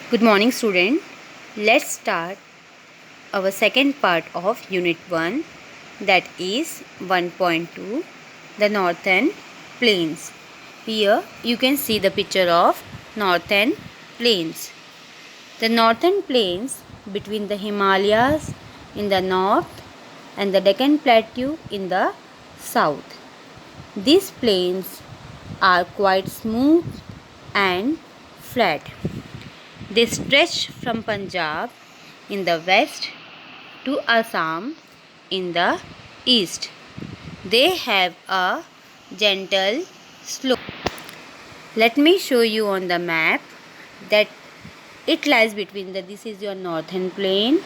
Good morning, student. Let's start our second part of Unit 1, that is 1.2, the Northern Plains. Here you can see the picture of Northern Plains. The Northern Plains between the Himalayas in the north and the Deccan Plateau in the south. These plains are quite smooth and flat. They stretch from Punjab in the west to Assam in the east. They have a gentle slope. Let me show you on the map that it lies between this is your northern plain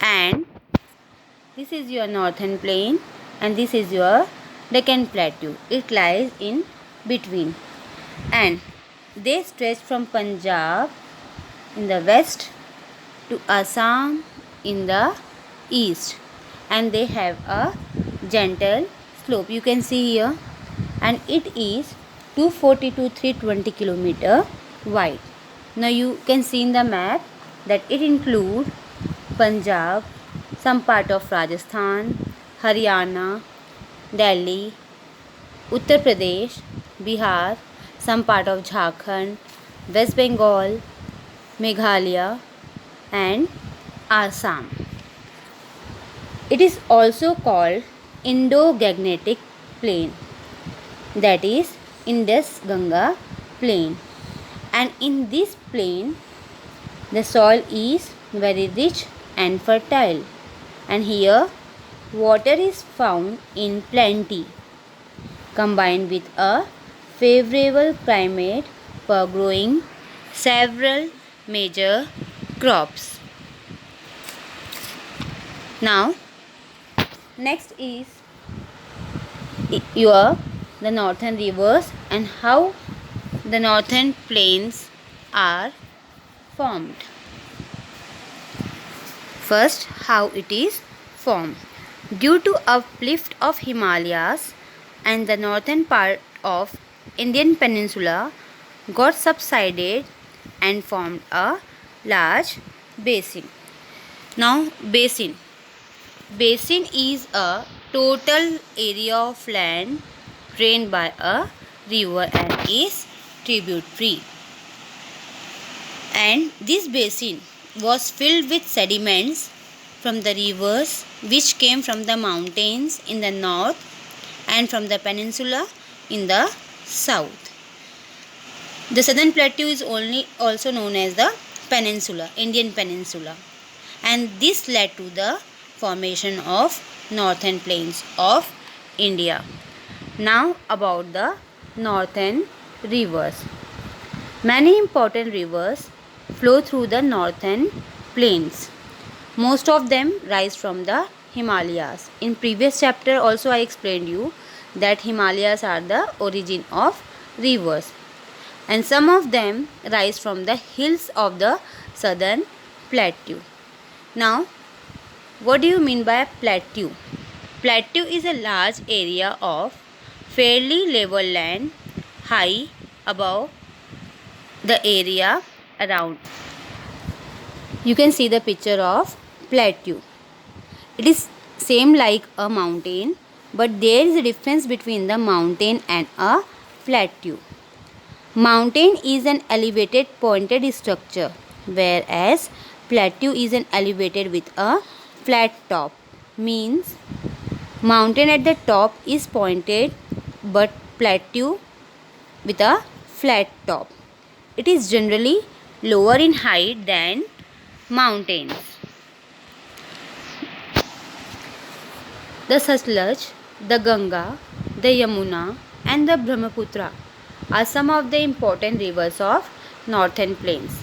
and this is your northern plain and this is your Deccan Plateau. It lies in between and they stretch from Punjab in the west to Assam in the east, and they have a gentle slope. You can see here, and it is 240 to 320 kilometer wide. Now you can see in the map that it includes Punjab, some part of Rajasthan, Haryana, Delhi, Uttar Pradesh, Bihar, some part of Jharkhand, West Bengal, Meghalaya and Assam. It is also called Indo-Gangetic Plain, that is Indus-Ganga Plain, and in this plain the soil is very rich and fertile, and here water is found in plenty, combined with a favorable climate for growing several major crops. Now next is the northern rivers and how the northern plains are formed. First, how it is formed. Due to uplift of Himalayas and the northern part of Indian peninsula got subsided and formed a large basin. Now basin is a total area of land drained by a river and is tributary, and this basin was filled with sediments from the rivers which came from the mountains in the north and from the peninsula in the south. The southern plateau is also known as the peninsula, Indian peninsula, and this led to the formation of northern plains of India. Now about the northern rivers. Many important rivers flow through the northern plains. Most of them rise from the Himalayas. In previous chapter also I explained you that Himalayas are the origin of rivers, and some of them rise from the hills of the southern plateau. Now what do you mean by plateau? Plateau is a large area of fairly level land high above the area around. You can see the picture of plateau. It is same like a mountain, but there is a difference between the mountain and a plateau. Mountain is an elevated pointed structure, whereas plateau is an elevated with a flat top. Means mountain at the top is pointed but plateau with a flat top. It is generally lower in height than mountains. The Satluj, the Ganga, the Yamuna and the Brahmaputra are some of the important rivers of northern plains.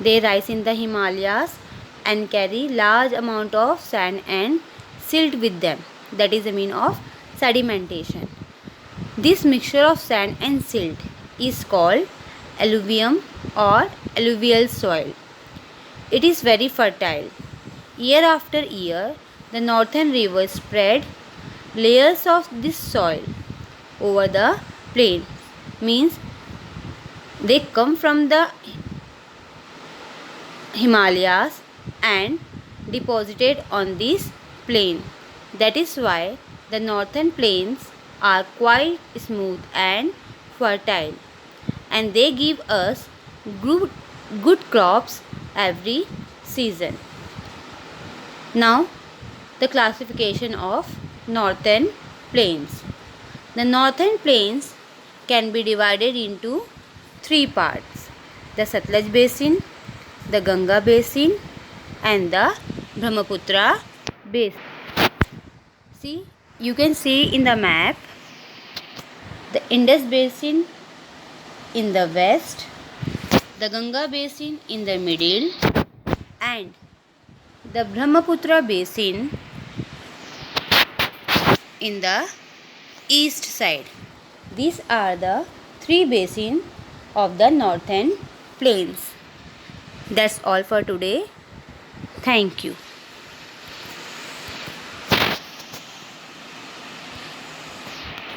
They rise in the Himalayas and carry large amount of sand and silt with them. That is the mean of sedimentation. This mixture of sand and silt is called alluvium or alluvial soil. It is very fertile. Year after year, the northern rivers spread layers of this soil over the plain. Means they come from the Himalayas and deposited on this plain. That is why the northern plains are quite smooth and fertile, and they give us good, good crops every season. Now, the classification of northern plains. The northern plains can be divided into three parts: the Satluj basin, the Ganga basin, and the Brahmaputra basin. See, you can see in the map the Indus basin in the west, the Ganga basin in the middle, and the Brahmaputra basin in the east side. These are the three basins of the northern plains. That's all for today. Thank you.